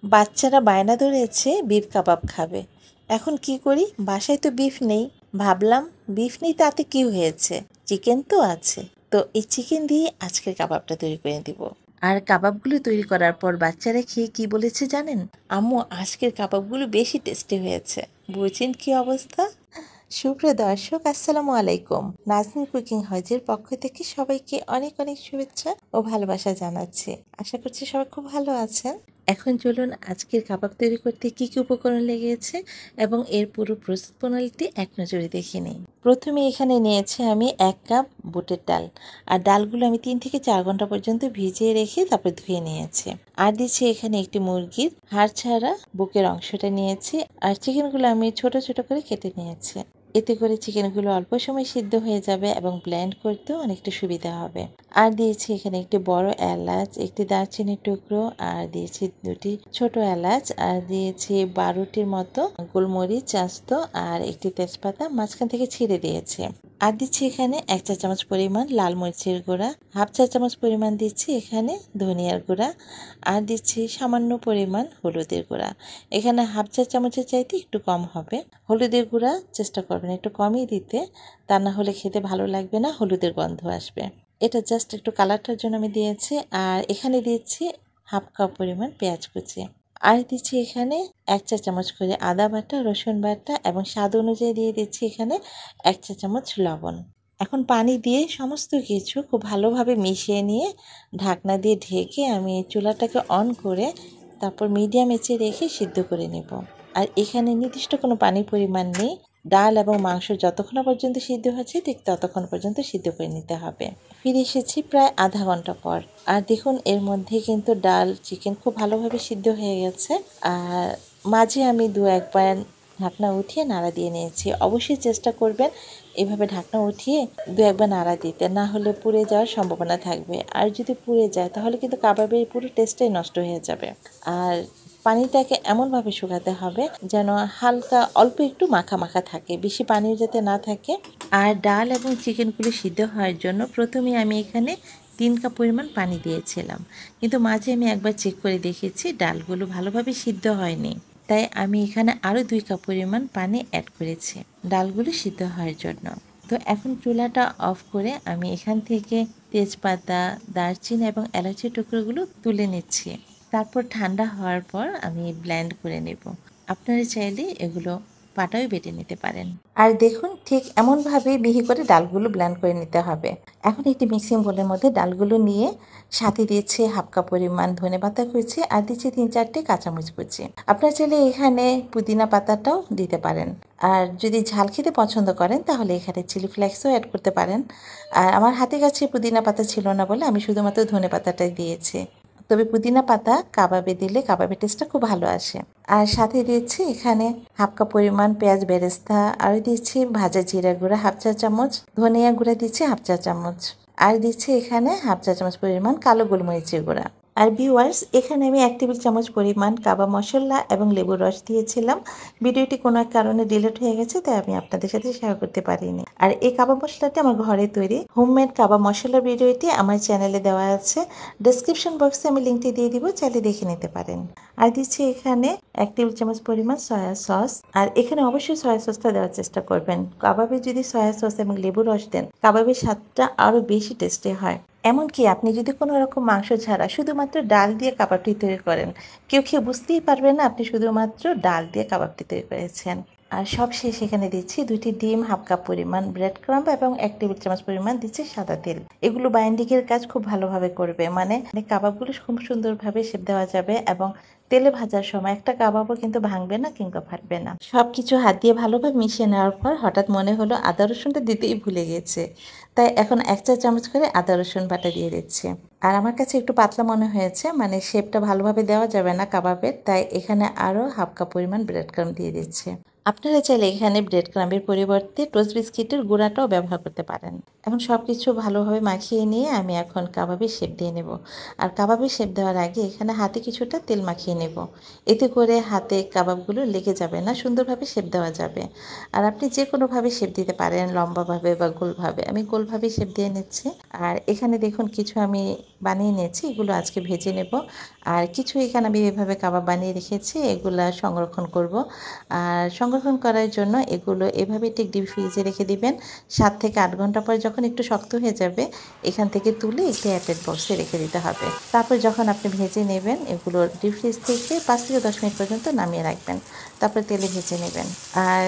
বাচ্চারা বায়না ধরেছে বিফ কাবাব খাবে। এখন কি করি, বাসায় তো বিফ নেই। ভাবলাম বিফ নেই তাতে কি হয়েছে, চিকেন তো আছে। তো এই চিকেন দিয়ে আজকের কাবাবটা তৈরি করে দিব। আর কাবাবগুলো তৈরি করার পর বাচ্চারা খেয়ে কি বলেছে জানেন? আম্মু, আজকের কাবাবগুলো বেশি টেস্টি হয়েছে। বুঝছেন কি অবস্থা? সুপ্রিয় দর্শক, আসসালামু আলাইকুম। নাজনীন কুকিং হাউজের পক্ষ থেকে সবাইকে অনেক অনেক শুভেচ্ছা ও ভালোবাসা জানাচ্ছি। আশা করছি সবাই খুব ভালো আছেন। এখন চলুন আজকের কাবাব তৈরি করতে কি কি উপকরণ লেগেছে এবং এর পুরো প্রস্তুত প্রণালীটি এক নজরে দেখে নিই। প্রথমে এখানে নিয়েছি আমি 1 কাপ বুটের ডাল। আর ডালগুলো আমি 3 থেকে 4 ঘন্টা পর্যন্ত ভিজিয়ে রেখে তারপর ধুয়ে নিয়েছি। আর দিচ্ছি এখানে একটি মুরগির হাড় ছাড়া বুকের অংশটা নিয়েছি। আর চিকেনগুলো আমি ছোট ছোট করে কেটে নিয়েছি। এতে করে চিকেনগুলো অল্প সময় সিদ্ধ হয়ে যাবে এবং ব্লেন্ড করতেও অনেকটা সুবিধা হবে। আর দিয়েছি এখানে একটি বড় এলাচ, একটি দারচিনির টুকরো, আর দিয়েছি 2টি ছোট এলাচ, আর দিয়েছি 12টির মতো গোলমরিচ আস্ত, আর একটি তেজপাতা মাঝখান থেকে ছিঁড়ে দিয়েছি। আর দিচ্ছি এখানে 1 চা চামচ পরিমাণ লাল মরিচের গুঁড়া, হাফ চা চামচ পরিমাণ দিচ্ছি এখানে ধনিয়ার গুঁড়া, আর দিচ্ছি সামান্য পরিমাণ হলুদের গুঁড়া। এখানে হাফ চা চামচের চাইতে একটু কম হবে। হলুদের গুঁড়া চেষ্টা করবেন একটু কমই দিতে, তা না হলে খেতে ভালো লাগবে না, হলুদের গন্ধ আসবে। এটা জাস্ট একটু কালারটার জন্য আমি দিয়েছি। আর এখানে দিচ্ছি হাফ কাপ পরিমাণ পেঁয়াজ কুচি। আর দিচ্ছি এখানে 1 চা চামচ করে আদা বাটা, রসুন বাটা এবং স্বাদ অনুযায়ী দিয়ে দিচ্ছি এখানে 1 চা চামচ লবণ। এখন পানি দিয়ে সমস্ত কিছু খুব ভালোভাবে মিশিয়ে নিয়ে ঢাকনা দিয়ে ঢেকে আমি চুলাটাকে অন করে তারপর মিডিয়াম আঁচে রেখে সিদ্ধ করে নেব। আর এখানে নির্দিষ্ট কোনো পানির পরিমাণ নেই। ডাল এবং মাংস যতক্ষণ পর্যন্ত সিদ্ধ হচ্ছে ঠিক ততক্ষণ পর্যন্ত সিদ্ধ করে নিতে হবে। ফিরে এসেছি প্রায় আধা ঘন্টা পর। আর দেখুন এর মধ্যে কিন্তু ডাল চিকেন খুব ভালোভাবে সিদ্ধ হয়ে গেছে। আর মাঝে আমি 2-1 বার ঢাকনা উঠিয়ে নাড়া দিয়ে নিয়েছি। অবশ্যই চেষ্টা করবেন এভাবে ঢাকনা উঠিয়ে 2-1 বার নাড়া দিতে, না হলে পুড়ে যাওয়ার সম্ভাবনা থাকবে। আর যদি পুড়ে যায় তাহলে কিন্তু কাবাবের পুরো টেস্টটাই নষ্ট হয়ে যাবে। আর পানিটাকে এমনভাবে শুকাতে হবে যেন হালকা অল্প একটু মাখা মাখা থাকে, বেশি পানিও যাতে না থাকে। আর ডাল এবং চিকেনগুলো সিদ্ধ হওয়ার জন্য প্রথমে আমি এখানে 3 কাপ পরিমাণ পানি দিয়েছিলাম, কিন্তু মাঝে আমি একবার চেক করে দেখেছি ডালগুলো ভালোভাবে সিদ্ধ হয়নি। তাই আমি এখানে আরও 2 কাপ পরিমাণ পানি অ্যাড করেছি ডালগুলো সিদ্ধ হওয়ার জন্য। তো এখন চুলাটা অফ করে আমি এখান থেকে তেজপাতা, দারচিনি এবং এলাচি টুকরোগুলো তুলে নিচ্ছি। তারপর ঠান্ডা হওয়ার পর আমি ব্লেন্ড করে নেব। আপনারা চাইলে এগুলো পাটায় বেটে নিতে পারেন। আর দেখুন ঠিক এমনভাবে মিহি করে ডালগুলো ব্লেন্ড করে নিতে হবে। এখন একটি মিক্সিং বোলের মধ্যে ডালগুলো নিয়ে সাথে দিয়েছি হাফ কাপ পরিমাণ ধনেপাতা কুচি, আর দিচ্ছি 3-4টি কাঁচামরিচ কুচি। আপনারা চাইলে এখানে পুদিনা পাতাটাও দিতে পারেন। আর যদি ঝাল খেতে পছন্দ করেন তাহলে এখানে চিলি ফ্লেক্সও অ্যাড করতে পারেন। আর আমার হাতে কাছে পুদিনা পাতা ছিল না বলে আমি শুধুমাত্র ধনেপাতাটাই দিয়েছি। তবে পুদিনা পাতা কাবাবে দিলে কাবাবের টেস্টটা খুব ভালো আসে। আর সাথে দিয়েছি এখানে হাফ কাপ পরিমাণ পেঁয়াজ বেরেস্তা, আর দিচ্ছি ভাজা জিরা গুঁড়া হাফ চা চামচ, ধনিয়া গুঁড়া দিচ্ছি হাফ চা চামচ, আর দিচ্ছি এখানে হাফ চা চামচ পরিমাণ কালো গোলমরিচের গুঁড়া। আর ভিউয়ার্স, এখানে আমি 1 টেবিল চামচ পরিমাণ কাবাব মশলা এবং লেবুর রস দিয়েছিলাম। ভিডিওটি কোনো এক কারণে ডিলিট হয়ে গেছে, তাই আমি আপনাদের সাথে শেয়ার করতে পারিনি। আর এই কাবাব মশলাটি আমার ঘরে তৈরি হোমমেড কাবাব মশলার ভিডিওটি আমার চ্যানেলে দেওয়া আছে। ডেসক্রিপশন বক্সে আমি লিঙ্কটি দিয়ে দিব, চাইলে দেখে নিতে পারেন। আর দিচ্ছি এখানে 1 টেবিল চামচ পরিমাণ সয়া সস। আর এখানে অবশ্যই সয়া সসটা দেওয়ার চেষ্টা করবেন। কাবাবে যদি সয়া সস এবং লেবুর রস দেন কাবাবের স্বাদটা আরও বেশি টেস্টি হয়। এমনকি আপনি যদি কোনো রকম মাংস ছাড়া শুধুমাত্র ডাল দিয়ে কাবাবটি তৈরি করেন, কেউ খেয়ে বুঝতেই পারবে না আপনি শুধুমাত্র ডাল দিয়ে কাবাবটি তৈরি করেছেন। আর সবশেষ এখানে দিচ্ছি 2টি ডিম, হাফ কাপ পরিমাণ ব্রেড ক্রাম্ব এবং 1 টেবিল চামচ পরিমাণ দিচ্ছি সাদা তেল। এগুলো বাইন্ডিংয়ের কাজ খুব ভালোভাবে করবে, মানে কাবাবগুলো খুব সুন্দরভাবে শেপ দেওয়া যাবে এবং তেলে ভাজার সময় একটা কাবাবও কিন্তু ভাঙবে না কিংবা ফাটবে না। সবকিছু হাত দিয়ে ভালোভাবে মিশিয়ে নেওয়ার পর হঠাৎ মনে হলো আদা রসুনটা দিতেই ভুলে গেছে, তাই এখন 1 চা চামচ করে আদা রসুন বাটা দিয়ে দিচ্ছি। আর আমার কাছে একটু পাতলা মনে হয়েছে, মানে শেপটা ভালোভাবে দেওয়া যাবে না কাবাবের, তাই এখানে আরও হাফ কাপ পরিমাণ ব্রেড ক্রাম্ব দিয়ে দিচ্ছি। আপনারা চাইলে এখানে ব্রেড ক্রাম্বের পরিবর্তে টোস্ট বিস্কিটের গুঁড়াটাও ব্যবহার করতে পারেন। এখন সব কিছু ভালোভাবে মাখিয়ে নিয়ে আমি এখন কাবাবের শেপ দিয়ে নেব। আর কাবাবের শেপ দেওয়ার আগে এখানে হাতে কিছুটা তেল মাখিয়ে নেব। এতে করে হাতে কাবাবগুলো লেগে যাবে না, সুন্দরভাবে শেপ দেওয়া যাবে। আর আপনি যে কোনোভাবে শেপ দিতে পারেন, লম্বাভাবে বা গোলভাবে। আমি গোলভাবে শেপ দিয়ে নিচ্ছি। আর এখানে দেখুন কিছু আমি বানিয়ে নিয়েছি, এগুলো আজকে ভেজে নেব। আর কিছু এখানে আমি এভাবে কাবাব বানিয়ে রেখেছি, এগুলা সংরক্ষণ করব। আর সংরক্ষণ করার জন্য এগুলো এভাবে ঠিক ডিপ ফ্রিজে রেখে দিবেন। 7 থেকে 8 ঘন্টা পরে যখন একটু শক্ত হয়ে যাবে, এখান থেকে তুলে একটি এয়ারটাইট বক্সে রেখে দিতে হবে। তারপর যখন আপনি ভেজে নেবেন, এগুলো ডিপ ফ্রিজ থেকে 5 থেকে 10 মিনিট পর্যন্ত নামিয়ে রাখবেন। তারপর তেলে ভেজে নেবেন। আর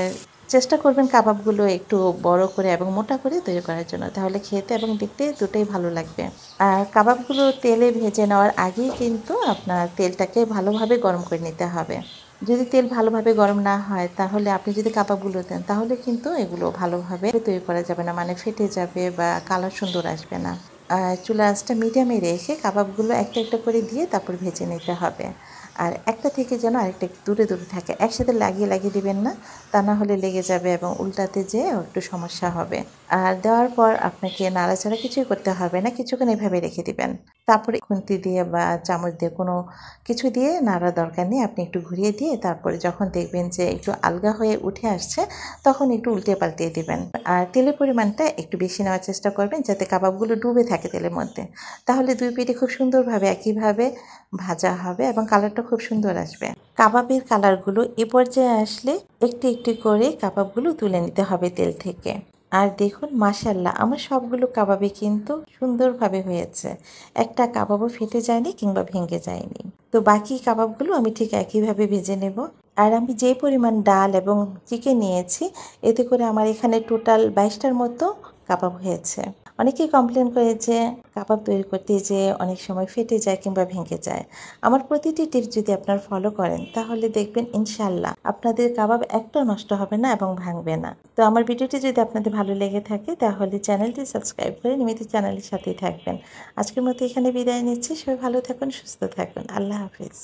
চেষ্টা করবেন কাবাবগুলো একটু বড় করে এবং মোটা করে তৈরি করার জন্য, তাহলে খেতে এবং দেখতে দুটোই ভালো লাগবে। আর কাবাবগুলো তেলে ভেজে নেওয়ার আগেই কিন্তু আপনার তেলটাকে ভালোভাবে গরম করে নিতে হবে। যদি তেল ভালোভাবে গরম না হয়, তাহলে আপনি যদি কাবাবগুলো দেন, তাহলে কিন্তু এগুলো ভালোভাবে তৈরি করা যাবে না, মানে ফেটে যাবে বা কালার সুন্দর আসবে না। চুলা আঁচটা মিডিয়ামে রেখে কাবাবগুলো একটা একটা করে দিয়ে তারপর ভেজে নিতে হবে। আর একটা থেকে যেন আরেকটা একটু দূরে দূরে থাকে, একসাথে লাগিয়ে লাগিয়ে দিবেন না, তা না হলে লেগে যাবে এবং উল্টাতে যেয়ে একটু সমস্যা হবে। আর দেওয়ার পর আপনাকে নাড়াচাড়া কিছুই করতে হবে না, কিছুক্ষণ এভাবে রেখে দিবেন। তারপরে খুন্তি দিয়ে বা চামচ দিয়ে কোনো কিছু দিয়ে নাড়ার দরকার নেই, আপনি একটু ঘুরিয়ে দিয়ে তারপরে যখন দেখবেন যে একটু আলগা হয়ে উঠে আসছে, তখন একটু উল্টে পাল্টিয়ে দিবেন। আর তেলের পরিমাণটা একটু বেশি নেওয়ার চেষ্টা করবেন, যাতে কাবাবগুলো ডুবে থাকে তেলের মধ্যে। তাহলে দুই পিঠে খুব সুন্দরভাবে একইভাবে ভাজা হবে এবং কালারটা খুব সুন্দর আসবে। কাবাবের কালারগুলো এ পর্যায়ে আসলে একটু একটু করে কাবাবগুলো তুলে নিতে হবে তেল থেকে। আর দেখুন, মাশাআল্লাহ, আমার সবগুলো কাবাবই কিন্তু সুন্দরভাবে হয়েছে। একটা কাবাবও ফেটে যায়নি কিংবা ভেঙে যায়নি। তো বাকি কাবাবগুলো আমি ঠিক একইভাবে ভেজে নেব। আর আমি যে পরিমাণ ডাল এবং চিকেন নিয়েছি, এতে করে আমার এখানে টোটাল 22টার মতো কাবাব হয়েছে। অনেকেই কমপ্লেন করে যে কাবাব তৈরি করতে যেয়ে অনেক সময় ফেটে যায় কিংবা ভেঙে যায়। আমার প্রতিটি টিপস যদি আপনারা ফলো করেন, তাহলে দেখবেন ইনশাল্লাহ আপনাদের কাবাব একটাও নষ্ট হবে না এবং ভাঙবে না। তো আমার ভিডিওটি যদি আপনাদের ভালো লেগে থাকে, তাহলে চ্যানেলটি সাবস্ক্রাইব করে নিয়মিত চ্যানেলের সাথেই থাকবেন। আজকের মতো এখানে বিদায় নিচ্ছি। সবাই ভালো থাকুন, সুস্থ থাকুন। আল্লাহ হাফিজ।